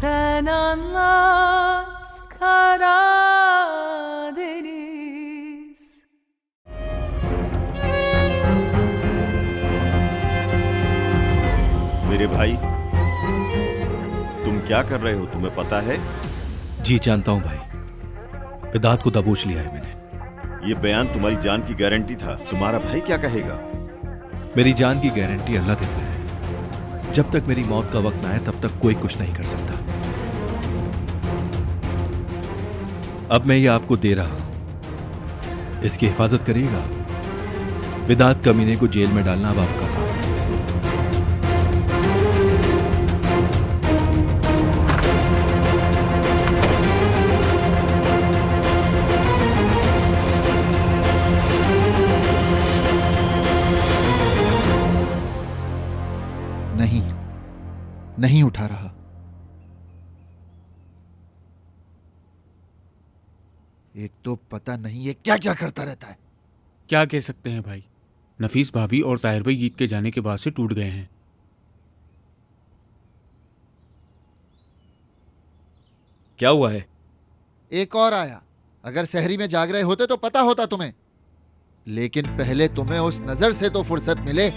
Sen anlat Karadeniz. मेरे भाई, तुम क्या कर रहे हो, तुम्हें पता है? जी जानता हूं भाई, विदात को दबोच लिया है मैंने। ये बयान तुम्हारी जान की गारंटी था, तुम्हारा भाई क्या कहेगा? मेरी जान की गारंटी अल्लाह देता है। जब तक मेरी मौत का वक्त ना आए तब तक कोई कुछ नहीं कर सकता। अब मैं ये आपको दे रहा हूं, इसकी हिफाजत करिएगा। विदात कमीने को जेल में डालना अब आपका काम है। नहीं उठा रहा। एक तो पता नहीं ये क्या क्या करता रहता है। क्या कह सकते हैं भाई, नफीस भाभी और ताहिर भाई ईद के जाने के बाद से टूट गए हैं। क्या हुआ है? एक और आया। अगर शहरी में जाग रहे होते तो पता होता तुम्हें, लेकिन पहले तुम्हें उस नजर से तो फुर्सत मिले।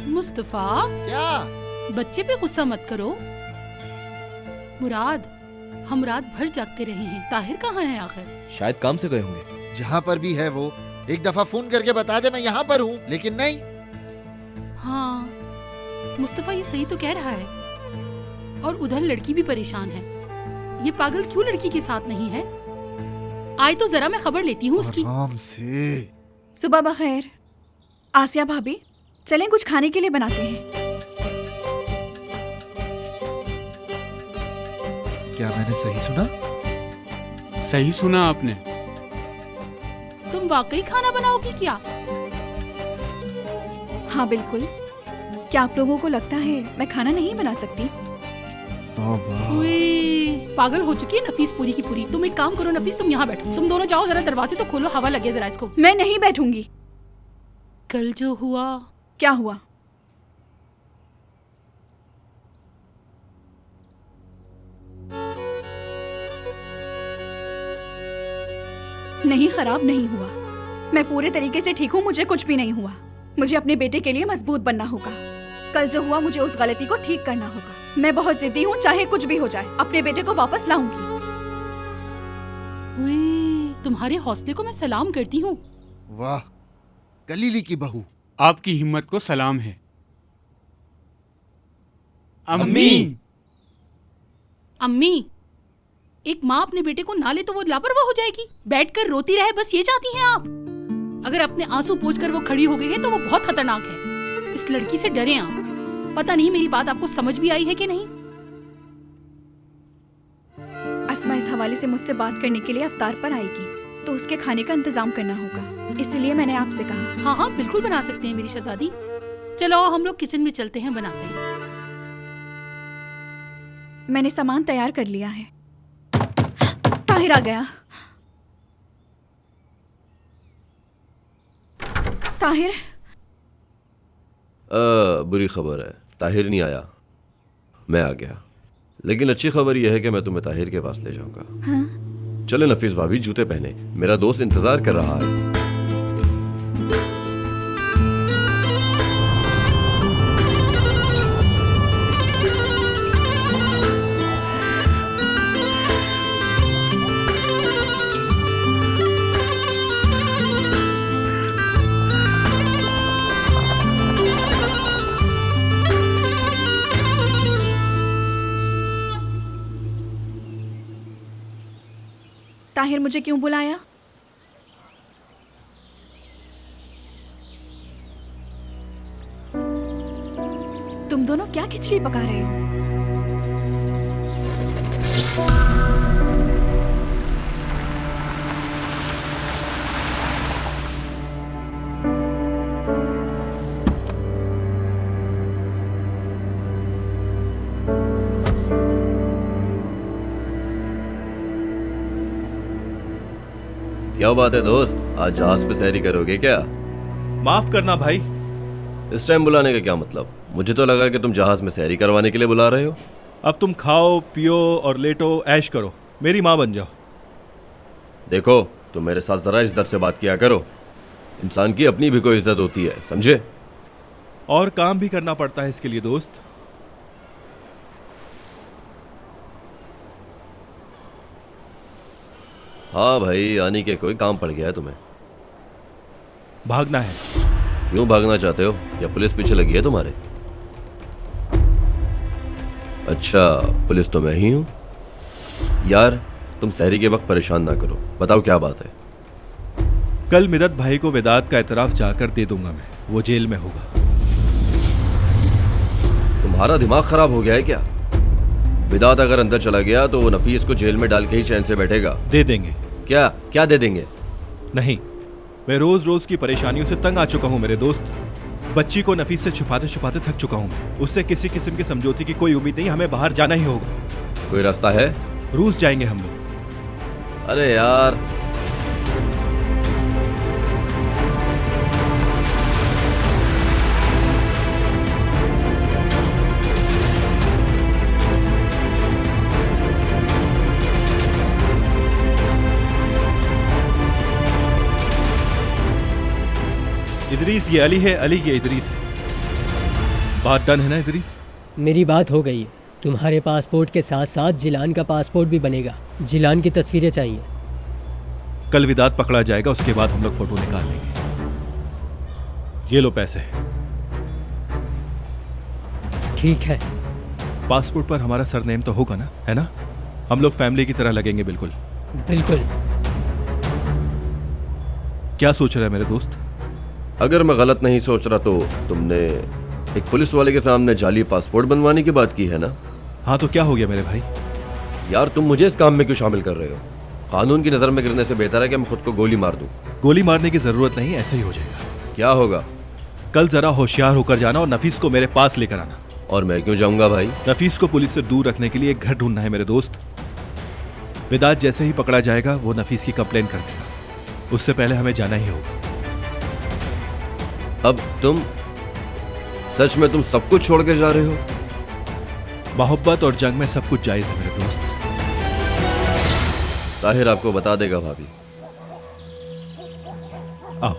मुस्तफा, क्या? बच्चे पे गुस्सा मत करो। मुराद, हम रात भर जागते रहे हैं। ताहिर कहाँ है आखिर? शायद काम से गए होंगे। जहां पर भी है वो, एक दफा फोन करके बता दे मैं यहाँ पर हूँ, लेकिन नहीं। हाँ, मुस्तफा ये सही तो कह रहा है। और उधर लड़की भी परेशान है। ये पागल क्यों लड़की के साथ नहीं है? आए तो जरा मैं खबर लेती हूँ उसकी। आराम से। सुबह बखैर। आसिया भाभी, चलें कुछ खाने के लिए बनाते हैं। क्या मैंने सही सुना? सही सुना आपने। तुम वाकई खाना बनाओगी क्या? हाँ बिल्कुल। क्या आप लोगों को लगता है मैं खाना नहीं बना सकती? ओए, पागल हो चुकी है नफीस पूरी की पूरी। तुम एक काम करो नफीस, तुम यहाँ बैठो। तुम दोनों जाओ, जरा दरवाजे तो खोलो, हवा लगे जरा इसको। मैं नहीं बैठूंगी। कल जो हुआ। क्या हुआ? नहीं, खराब नहीं हुआ। मैं पूरे तरीके से ठीक हूँ, मुझे कुछ भी नहीं हुआ। मुझे अपने बेटे के लिए मजबूत बनना होगा। कल जो हुआ मुझे उस गलती को ठीक करना होगा। मैं बहुत जिद्दी हूँ, चाहे कुछ भी हो जाए अपने बेटे को वापस लाऊंगी। तुम्हारे हौसले को मैं सलाम करती हूँ। वाह, कलीली की बहू। आपकी हिम्मत को सलाम है। अम्मी। अम्मी, एक माँ अपने बेटे को ना ले तो वो लापरवाह हो जाएगी। बैठकर रोती रहे, बस ये चाहती हैं आप? अगर अपने आंसू पोंछकर वो खड़ी हो गई है तो वो बहुत खतरनाक है। इस लड़की से डरे आप। पता नहीं मेरी बात आपको समझ भी आई है कि नहीं? अस्मा इस हवाले से मुझसे बात करने के लिए अफ्तार पर आएगी, तो उसके खाने का इंतजाम करना होगा। इसलिए मैंने आपसे कहा। हाँ हाँ बिल्कुल बना सकते हैं मेरी शहजादी। चलो हम लोग किचन में चलते हैं, बनाते हैं। मैंने सामान तैयार कर लिया है। ताहिर आ गया। ताहिर। बुरी खबर है, ताहिर नहीं आया, मैं आ गया। लेकिन अच्छी खबर यह है कि मैं तुम्हें ताहिर के पास ले जाऊंगा। हाँ? चले नफीस भाभी, जूते पहने, मेरा दोस्त इंतजार कर रहा है। ताहिर, मुझे क्यों बुलाया? तुम दोनों क्या खिचड़ी पका रहे हो? क्या बात है दोस्त, आज जहाज पे सैरी करोगे क्या? माफ करना भाई। इस टाइम बुलाने का क्या मतलब? मुझे तो लगा कि तुम जहाज में सहरी करवाने के लिए बुला रहे हो। अब तुम खाओ पियो और लेटो, ऐश करो, मेरी माँ बन जाओ। देखो, तुम मेरे साथ जरा इज्जत से बात किया करो। इंसान की अपनी भी कोई इज्जत होती है, समझे? और काम भी करना पड़ता है इसके लिए दोस्त। हाँ भाई, यानी कि कोई काम पड़ गया है तुम्हें। भागना है। क्यों भागना चाहते हो? या पुलिस पीछे लगी है तुम्हारे? अच्छा, पुलिस तो मैं ही हूं। यार, तुम सहरी के वक्त परेशान ना करो, बताओ क्या बात है। कल मिदत भाई को वेदांत का एतराफ जाकर दे दूंगा मैं, वो जेल में होगा। तुम्हारा दिमाग खराब हो गया है क्या? वेदांत अगर अंदर चला गया तो वो नफीस को जेल में डाल के ही चैन से बैठेगा। दे देंगे। क्या क्या दे देंगे? नहीं, मैं रोज रोज की परेशानियों से तंग आ चुका हूँ मेरे दोस्त। बच्ची को नफीस से छुपाते छुपाते थक चुका हूँ मैं। उससे किसी किस्म के समझौते की कोई उम्मीद नहीं, हमें बाहर जाना ही होगा। कोई रास्ता है? रूस जाएंगे हम लोग। अरे यार, इदरीस ये अली है, अली ये इदरीस है। बात डन है ना इदरीस? मेरी बात हो गई है। तुम्हारे पासपोर्ट के साथ साथ जिलान का पासपोर्ट भी बनेगा। जिलान की तस्वीरें चाहिए। कल विदात पकड़ा जाएगा, उसके बाद हम लोग फोटो निकाल लेंगे। ये लो पैसे। ठीक है। पासपोर्ट पर हमारा सरनेम तो होगा ना, है ना? हम लोग फैमिली की तरह लगेंगे बिल्कुल। बिल्कुल। क्या सोच रहा है मेरे दोस्त? अगर मैं गलत नहीं सोच रहा तो तुमने एक पुलिस वाले के सामने जाली पासपोर्ट बनवाने की बात की है ना? हाँ, तो क्या हो गया मेरे भाई? यार, तुम मुझे इस काम में क्यों शामिल कर रहे हो? कानून की नजर में गिरने से बेहतर है कि मैं खुद को गोली मार दूं। गोली मारने की जरूरत नहीं, ऐसा ही हो जाएगा। क्या होगा? कल जरा होशियार होकर जाना और नफीस को मेरे पास लेकर आना। और मैं क्यों जाऊंगा भाई? नफीस को पुलिस से दूर रखने के लिए एक घर ढूंढना है मेरे दोस्त। विदात जैसे ही पकड़ा जाएगा वो नफीस की कंप्लेन कर देगा। उससे पहले हमें जाना ही होगा। अब तुम सच में तुम सब कुछ छोड़ के जा रहे हो? मोहब्बत और जंग में सब कुछ जायज है मेरे दोस्त। ताहिर आपको बता देगा भाभी। आओ।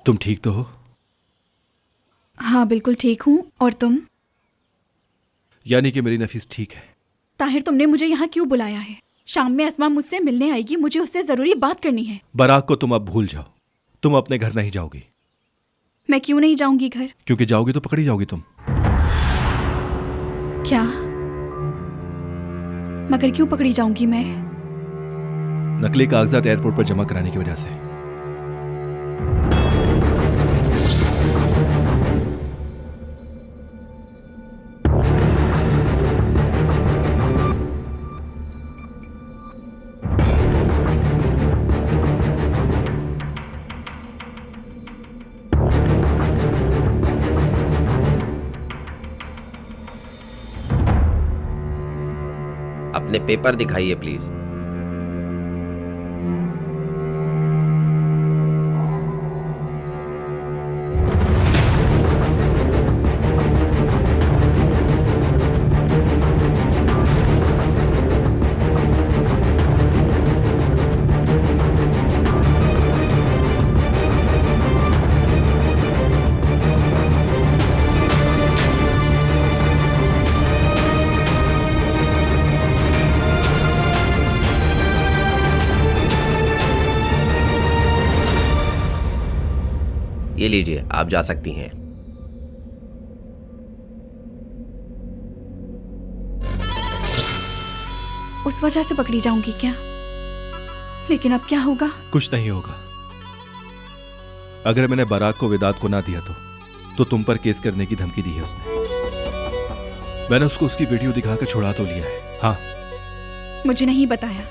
तुम ठीक तो हो? हाँ बिल्कुल ठीक हूँ। और तुम? यानी कि मेरी नफीस ठीक है। ताहिर, तुमने मुझे यहाँ क्यों बुलाया है? शाम में अस्मा मुझसे मिलने आएगी, मुझे उससे जरूरी बात करनी है। बराक को तुम अब भूल जाओ। तुम अपने घर नहीं जाओगी। मैं क्यों नहीं जाऊंगी घर? क्योंकि जाओगी तो पकड़ी जाओगी तुम। क्या? मगर क्यों पकड़ी जाऊंगी मैं? नकली कागजात एयरपोर्ट पर जमा कराने की वजह से। अपने पेपर दिखाइए प्लीज। ये लीजिए, आप जा सकती हैं। उस वजह से पकड़ी जाऊंगी क्या? लेकिन अब क्या होगा? कुछ नहीं होगा। अगर मैंने बारात को विदात को ना दिया तो तुम पर केस करने की धमकी दी है उसने। मैंने उसको उसकी वीडियो दिखाकर छुड़ा तो लिया है। हाँ, मुझे नहीं बताया।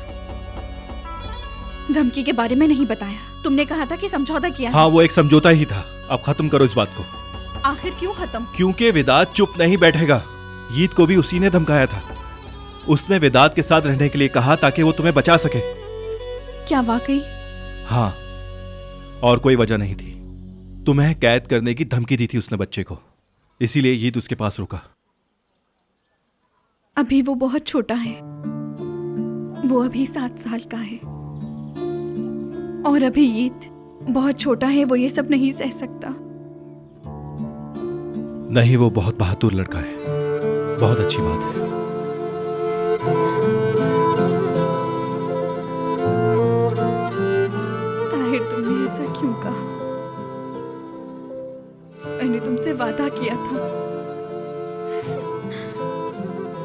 धमकी के बारे में नहीं बताया। तुमने कहा था कि समझौता किया। हाँ, वो एक समझौता ही था। अब खत्म करो इस बात को। आखिर क्यों खत्म? क्योंकि विदात चुप नहीं बैठेगा। ईद को भी उसी ने धमकाया था। उसने वेदांत के साथ रहने के लिए कहा ताकि वो तुम्हें बचा सके। क्या वाकई? हाँ, और कोई वजह नहीं थी। तुम्हें कैद करने की धमकी दी थी उसने बच्चे को, इसीलिए यीत उसके पास रुका। अभी वो बहुत छोटा है, वो अभी 7 साल का है, और अभी यीत बहुत छोटा है, वो ये सब नहीं सह सकता। नहीं, वो बहुत बहादुर लड़का है, बहुत अच्छी बात है। ताहिर, तुमने ऐसा क्यों कहा? मैंने तुमसे वादा किया था,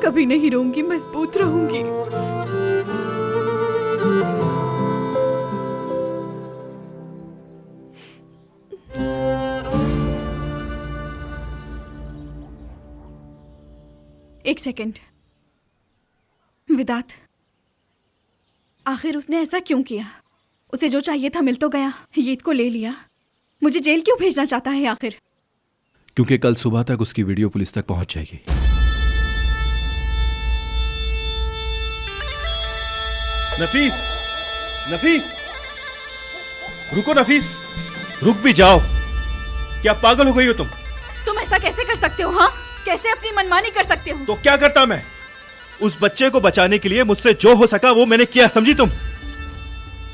कभी नहीं रोऊंगी, मजबूत रहूंगी। एक सेकंड, विदात, आखिर उसने ऐसा क्यों किया? उसे जो चाहिए था मिल तो गया, यीत को ले लिया, मुझे जेल क्यों भेजना चाहता है आखिर? क्योंकि कल सुबह तक उसकी वीडियो पुलिस तक पहुंच जाएगी। नफीस, नफीस, रुको नफीस, रुक भी जाओ। क्या पागल हो गई हो तुम? तुम ऐसा कैसे कर सकते हो? हाँ, कैसे अपनी मनमानी कर सकते हो? तो क्या करता मैं? उस बच्चे को बचाने के लिए मुझसे जो हो सका वो मैंने किया, समझी तुम?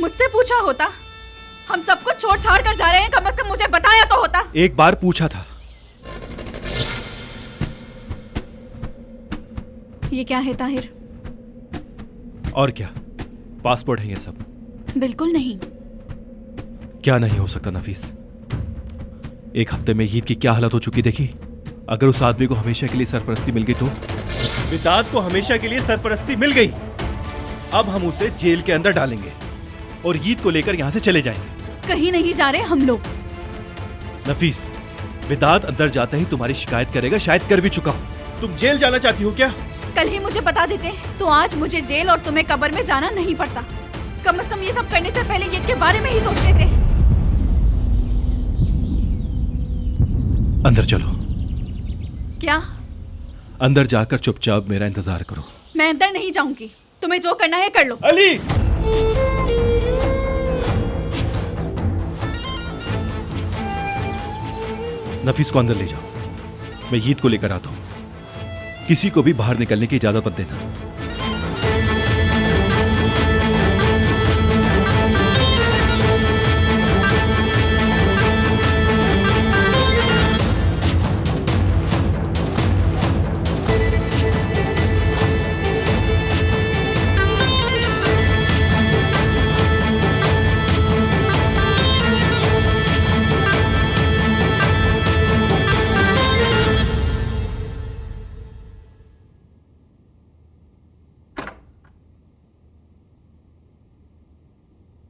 मुझसे पूछा होता, हम सब कुछ छोड़ छाड़ कर जा रहे हैं, कम से कम मुझे बताया तो होता। एक बार पूछा था। ये क्या है ताहिर? और क्या, पासपोर्ट है ये सब? बिल्कुल नहीं। क्या नहीं हो सकता नफीस? एक हफ्ते में ईद की क्या हालत हो चुकी देखी। अगर उस आदमी को हमेशा के लिए सरपरस्ती मिल गई तो? विदात को हमेशा के लिए सरपरस्ती मिल गई, अब हम उसे जेल के अंदर डालेंगे और ईद को लेकर यहां से चले जाएंगे। कहीं नहीं जा रहे हम लोग। नफीस, विदात अंदर जाते ही तुम्हारी शिकायत करेगा, शायद कर भी चुका हूं। तुम जेल जाना चाहती हो क्या? कल ही मुझे बता देते तो आज मुझे जेल और तुम्हें कब्र में जाना नहीं पड़ता। कम से कम ये सब करने से पहले ईद के बारे में ही सोच लेते। अंदर चलो। क्या? अंदर जाकर चुपचाप मेरा इंतजार करो। मैं अंदर नहीं जाऊंगी, तुम्हें जो करना है कर लो। अली! नफीस को अंदर ले जाओ, मैं ईद को लेकर आता हूं। किसी को भी बाहर निकलने की इजाजत मत देना।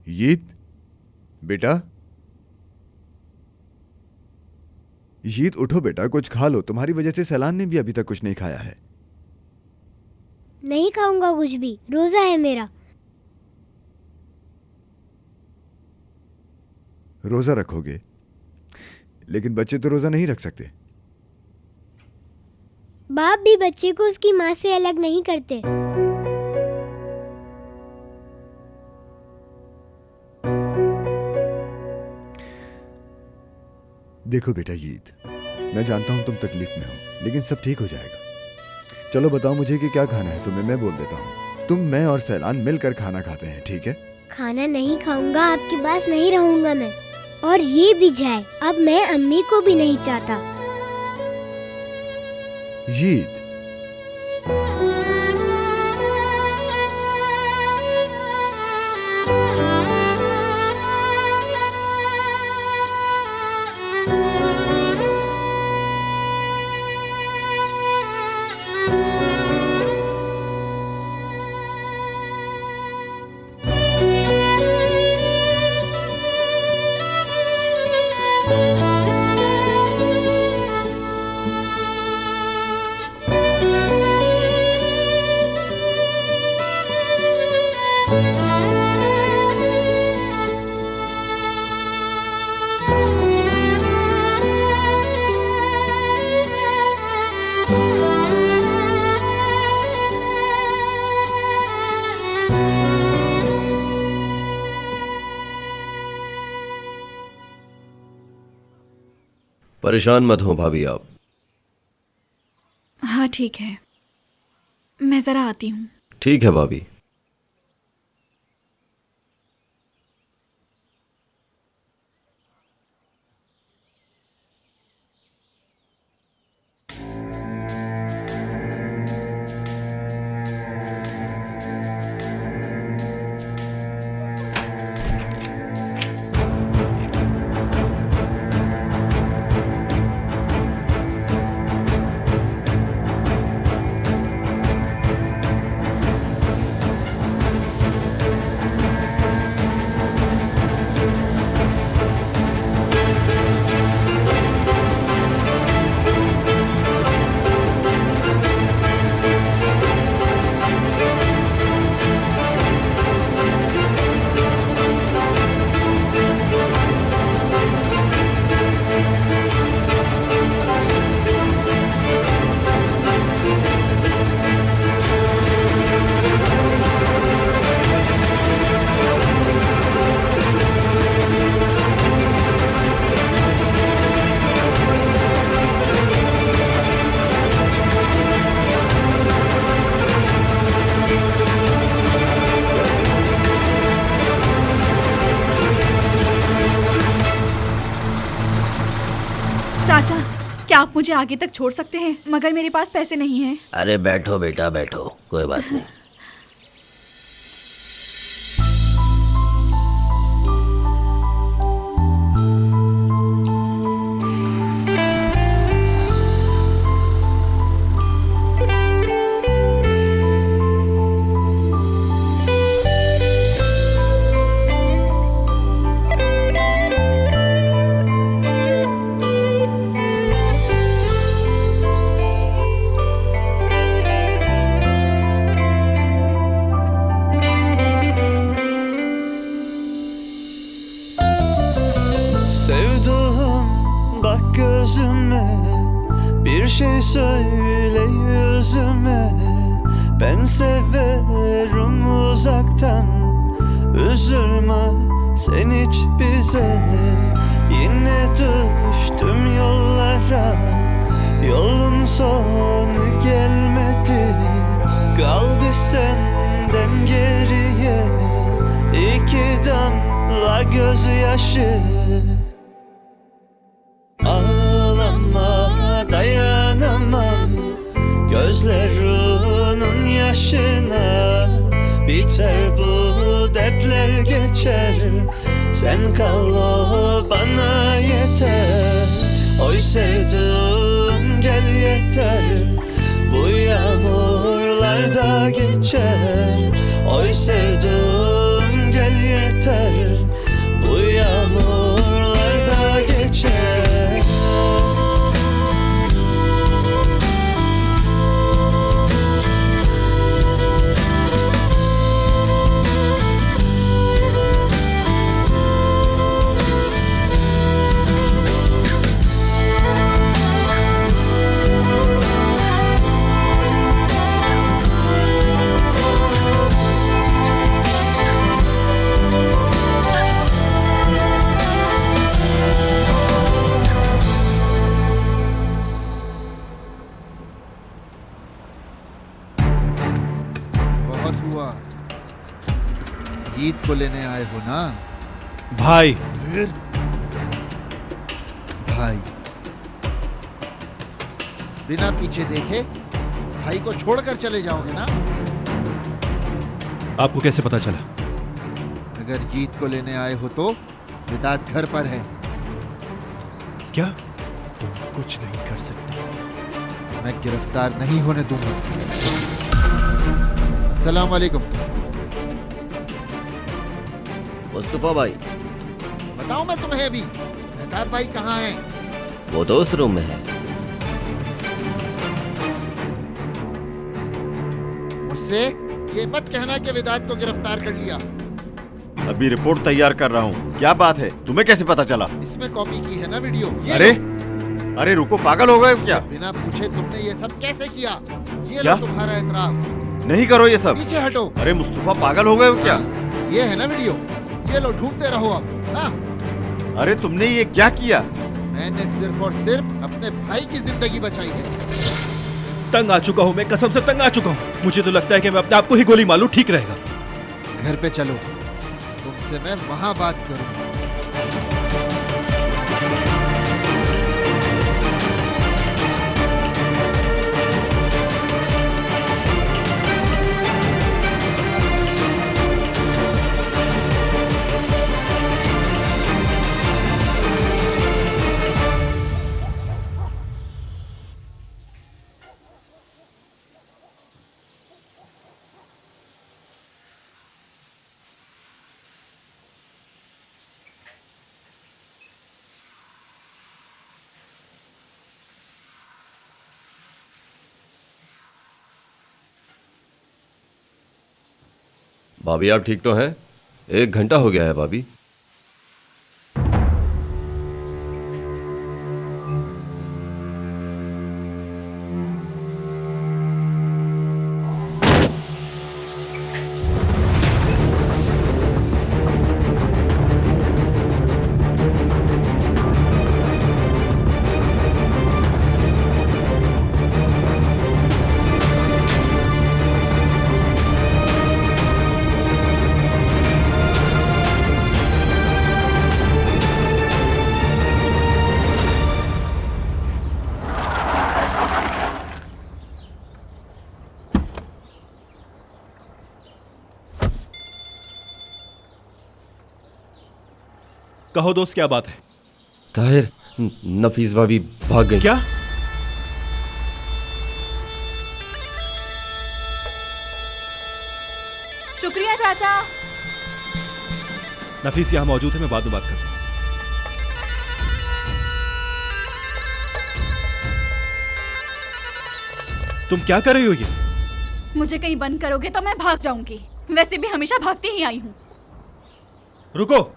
यीत, बेटा, यीत उठो बेटा, कुछ खा लो। तुम्हारी वजह से सैलान ने भी अभी तक कुछ नहीं खाया है। नहीं खाऊंगा कुछ भी, रोजा है मेरा। रोजा रखोगे, लेकिन बच्चे तो रोजा नहीं रख सकते। बाप भी बच्चे को उसकी माँ से अलग नहीं करते। देखो बेटा यीत, मैं जानता हूं तुम तकलीफ में हो, लेकिन सब ठीक हो जाएगा। चलो बताओ मुझे कि क्या खाना है तुम्हें, मैं बोल देता हूँ। तुम, मैं और सैलान मिलकर खाना खाते हैं, ठीक है? खाना नहीं खाऊंगा, आपके पास नहीं रहूंगा मैं। और ये भी जाए, अब मैं अम्मी को भी नहीं चाहता। यीत, परेशान मत हो भाभी आप। हाँ ठीक है, मैं ज़रा आती हूँ। ठीक है भाभी। चाचा, क्या आप मुझे आगे तक छोड़ सकते हैं? मगर मेरे पास पैसे नहीं हैं। अरे बैठो बेटा बैठो, कोई बात नहीं। Sevduğum bak gözüme, bir şey söyle yüzüme. Ben severim uzaktan, üzülme sen hiç bize. Yine düştüm yollara, yolun sonu gelmedi. Kaldı senden geriye iki damla gözyaşı. Ağlama dayanamam gözlerinin yaşına. Biter bu dertler geçer, sen kal o bana yeter. Oy sevdim gel yeter, bu yağmurlar da geçer. Oy sevdim gel yeter, bu yağmurlar da geçer. बहुत हुआ, ईद को लेने आए हो ना? भाई फिर भाई बिना पीछे देखे भाई को छोड़कर चले जाओगे ना? आपको कैसे पता चला? अगर ईद को लेने आए हो तो विदात घर पर है। क्या? तुम कुछ नहीं कर सकते, मैं गिरफ्तार नहीं होने दूंगा। अस्सलाम वालेकुम। मुस्तफा भाई। बताऊं मैं तुम्हें अभी, मेहताब भाई कहाँ हैं? वो तो उस रूम में है। मुझसे ये मत कहना कि विदात को गिरफ्तार कर लिया। अभी रिपोर्ट तैयार कर रहा हूँ। क्या बात है, तुम्हें कैसे पता चला? इसमें कॉपी की है ना वीडियो। अरे अरे रुको, पागल हो गए क्या? बिना पूछे तुमने ये सब कैसे किया? ये क्या? लो तुम्हारा एतराफ। नहीं करो ये सब। पीछे हटो। अरे मुस्तफा, पागल हो गए क्या? ये है ना वीडियो, ये लो ढूंढते रहो अब। हाँ? अरे तुमने ये क्या किया? मैंने सिर्फ और सिर्फ अपने भाई की जिंदगी बचाई है। तंग आ चुका हूँ मैं, कसम से तंग आ चुका हूँ। मुझे तो लगता है कि मैं अपने आप को ही गोली मार लूं, ठीक रहेगा। घर पे चलो, तुमसे मैं वहां बात करूंगा। भाभी आप ठीक तो हैं? 1 घंटा हो गया है भाभी। कहो दोस्त, क्या बात है? ताहिर, नफीस भाभी भाग गई। क्या? शुक्रिया चाचा। नफीस यहाँ मौजूद है, मैं बाद में बात करता हूँ। तुम क्या कर रही हो ये? मुझे कहीं बंद करोगे तो मैं भाग जाऊंगी। वैसे भी हमेशा भागती ही आई हूँ। रुको।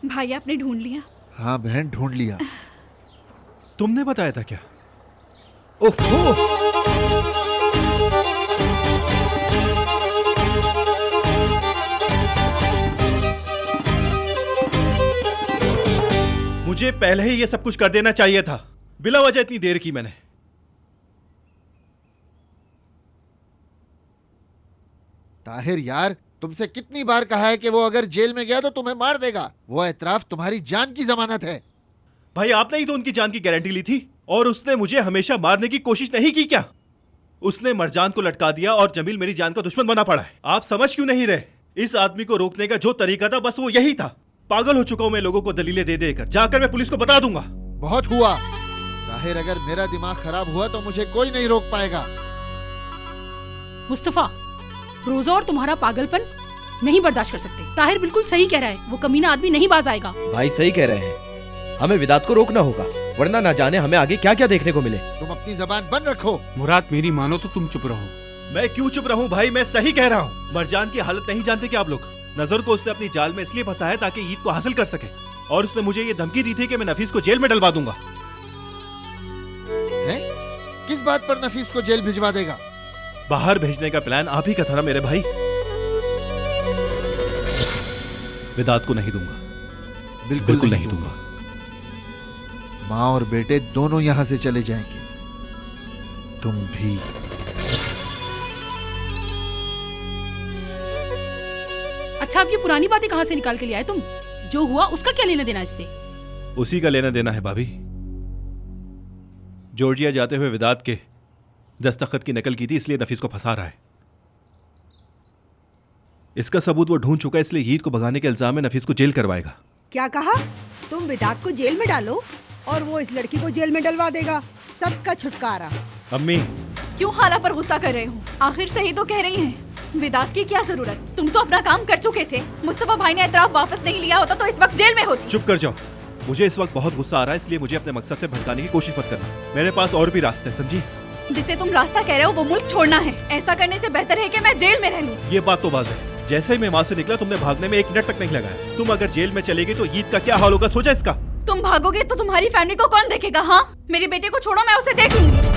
भाई आपने ढूंढ लिया? हाँ बहन, ढूंढ लिया। तुमने बताया था क्या? ओहो! मुझे पहले ही ये सब कुछ कर देना चाहिए था। बिला वजह इतनी देर की मैंने। ताहिर यार, तुमसे कितनी बार कहा है कि वो अगर जेल में गया तो तुम्हें मार देगा। वो एतराफ तुम्हारी जान की जमानत है। भाई आपने ही तो उनकी जान की गारंटी ली थी, और उसने मुझे हमेशा मारने की कोशिश नहीं की क्या? उसने मरजान को लटका दिया और जमील मेरी जान का दुश्मन बना पड़ा है। आप समझ क्यों नहीं रहे? इस आदमी को रोकने का जो तरीका था बस वो यही था। पागल हो चुका हूं मैं लोगों को दलीलें दे देकर। जाकर मैं पुलिस को बता दूंगा। बहुत हुआ ताहिर, अगर मेरा दिमाग खराब हुआ तो मुझे कोई नहीं रोक पाएगा। मुस्तफा, रोजा और तुम्हारा पागलपन नहीं बर्दाश्त कर सकते। ताहिर बिल्कुल सही कह रहा है, वो कमीना आदमी नहीं बाज आएगा। भाई सही कह रहे हैं, हमें विदात को रोकना होगा, वरना ना जाने हमें आगे क्या क्या देखने को मिले। तुम अपनी जबान बंद रखो। मुराद मेरी मानो तो तुम चुप रहो। मैं क्यों चुप रहूं भाई? मैं सही कह रहा हूं। मरजान की हालत नहीं जानते क्या आप लोग? नजर को उसने अपनी जाल में इसलिए फंसाया ताकि ईद को हासिल कर सके, और उसने मुझे ये धमकी दी थी कि मैं नफीस को जेल में डलवा दूंगा। है? किस बात पर नफीस को जेल भिजवा देगा? बाहर भेजने का प्लान आप ही का था ना मेरे भाई। विदात को नहीं दूंगा, बिल्कुल नहीं दूंगा। माँ और बेटे दोनों यहाँ से चले जाएंगे, तुम भी। अच्छा, अब ये पुरानी बातें कहाँ से निकाल के ले आए तुम? जो हुआ उसका क्या लेना देना इससे? उसी का लेना देना है भाभी। जॉर्जिया जाते हुए विदात के दस्तखत की नकल की थी, इसलिए नफीस को फंसा रहा है। इसका सबूत वो ढूंढ चुका है, इसलिए ईद को भगाने के इल्जाम में नफीस को जेल करवाएगा। क्या कहा? तुम विदात को जेल में डालो और वो इस लड़की को जेल में डलवा देगा। सबका छुटकारा। अम्मी, क्यों खाला पर गुस्सा कर रहे हो? आखिर सही तो कह रही हैं। विदात की क्या जरूरत? तुम तो अपना काम कर चुके थे। मुस्तफा भाई ने एतराफ वापस नहीं लिया होता तो इस वक्त जेल में होती। चुप कर जाओ। मुझे इस वक्त बहुत गुस्सा आ रहा है, इसलिए मुझे अपने मकसद से भटकाने की कोशिश मत करना। मेरे पास और भी रास्ते हैं, समझी? जिसे तुम रास्ता कह रहे हो वो मुल्क छोड़ना है। ऐसा करने से बेहतर है कि मैं जेल में रह लूं। ये बात तो बात है। जैसे ही मैं वहाँ से निकला तुमने भागने में 1 मिनट तक नहीं लगाया। तुम अगर जेल में चलेगी तो ईद का क्या हाल होगा, सोचा इसका? तुम भागोगे तो तुम्हारी फैमिली को कौन देखेगा? हाँ, मेरे बेटे को छोड़ो, मैं उसे देख लूंगी।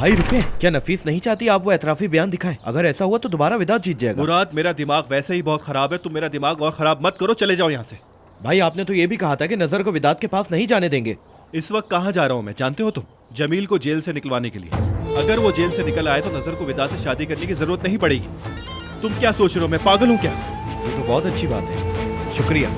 भाई रुके, क्या नफीस नहीं चाहती आप वो एतराफी बयान दिखाएं? अगर ऐसा हुआ तो दोबारा विदात जीत जाएगा। मुराद, मेरा दिमाग वैसे ही बहुत खराब है, तुम मेरा दिमाग और खराब मत करो, चले जाओ यहाँ से। भाई आपने तो ये भी कहा था कि नजर को विदात के पास नहीं जाने देंगे। इस वक्त कहाँ जा रहा हूँ मैं जानते हो तुम? जमील को जेल से निकलवाने के लिए। अगर वो जेल से निकल आए तो नजर को विदात से शादी करने की जरूरत नहीं पड़ेगी। तुम क्या सोच रहे हो, मैं पागल हूँ क्या? ये तो बहुत अच्छी बात है, शुक्रिया।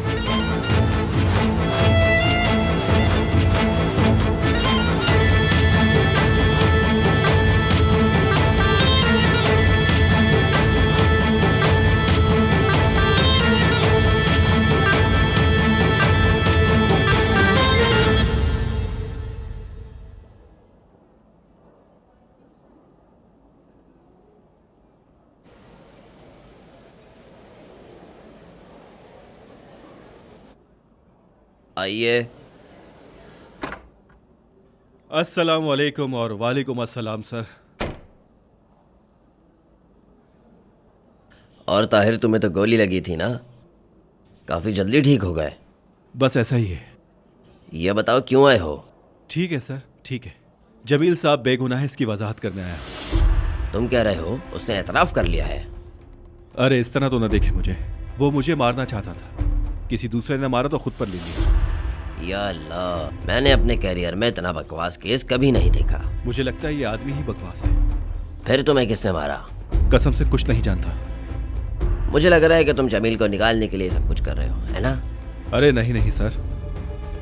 आइए। अस्सलाम वालेकुम। और वालेकुम अस्सलाम सर। और ताहिर, तुम्हें तो गोली लगी थी ना, काफी जल्दी ठीक हो गए। बस ऐसा ही है। ये बताओ क्यों आए हो? ठीक है सर, ठीक है। जमील साहब बेगुनाह है, इसकी वजाहत करने आया। तुम कह रहे हो उसने एतराफ कर लिया है? अरे इस तरह तो ना देखे मुझे, वो मुझे मारना चाहता था, किसी दूसरे ने मारा तो खुद पर ले लिया। या अल्लाह, मैंने अपने कैरियर में इतना बकवास केस कभी नहीं देखा। मुझे लगता है ये आदमी ही बकवास है। फिर तुम्हें किसने मारा? कसम से कुछ नहीं जानता। मुझे लग रहा है कि तुम जमील को निकालने के लिए सब कुछ कर रहे हो, है ना? अरे नहीं नहीं सर,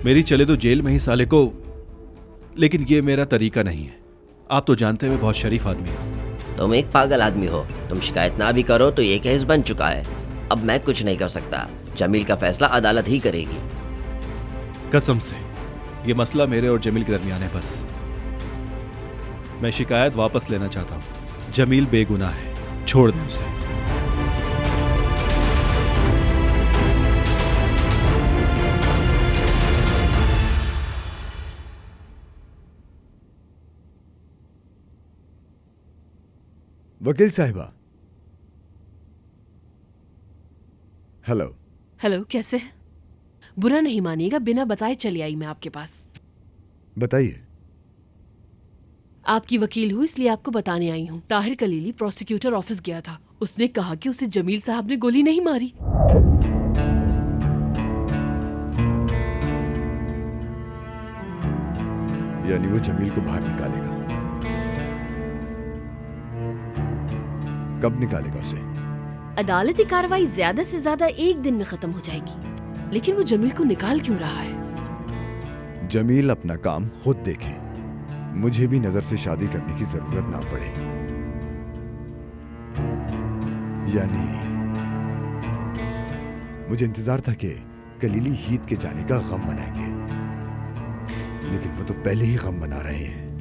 मेरी चले तो जेल में ही साले को, लेकिन ये मेरा तरीका नहीं है। आप तो जानते हैं मैं बहुत शरीफ आदमी हूँ। तुम एक पागल आदमी हो, तुम शिकायत ना भी करो तो ये केस बन चुका है। अब मैं कुछ नहीं कर सकता, जमील का फैसला अदालत ही करेगी। कसम से ये मसला मेरे और जमील के दरमियान है बस। मैं शिकायत वापस लेना चाहता हूँ। जमील बेगुनाह है, छोड़ दें उसे। वकील साहिबा। हेलो। हेलो, कैसे? बुरा नहीं मानिएगा, बिना बताए चली आई मैं आपके पास। बताइए। आपकी वकील हूँ इसलिए आपको बताने आई हूँ। ताहिर कलीली प्रोसिक्यूटर ऑफिस गया था, उसने कहा कि उसे जमील साहब ने गोली नहीं मारी। यानी वो जमील को बाहर निकालेगा। कब निकालेगा उसे? अदालती कार्रवाई ज्यादा से ज्यादा एक दिन में खत्म हो जाएगी, लेकिन वो जमील को निकाल क्यों रहा है? जमील अपना काम खुद देखे, मुझे भी नजर से शादी करने की जरूरत ना पड़े। यानी मुझे इंतजार था कि कलीली हीद के जाने का गम मनाएंगे, लेकिन वो तो पहले ही गम मना रहे हैं।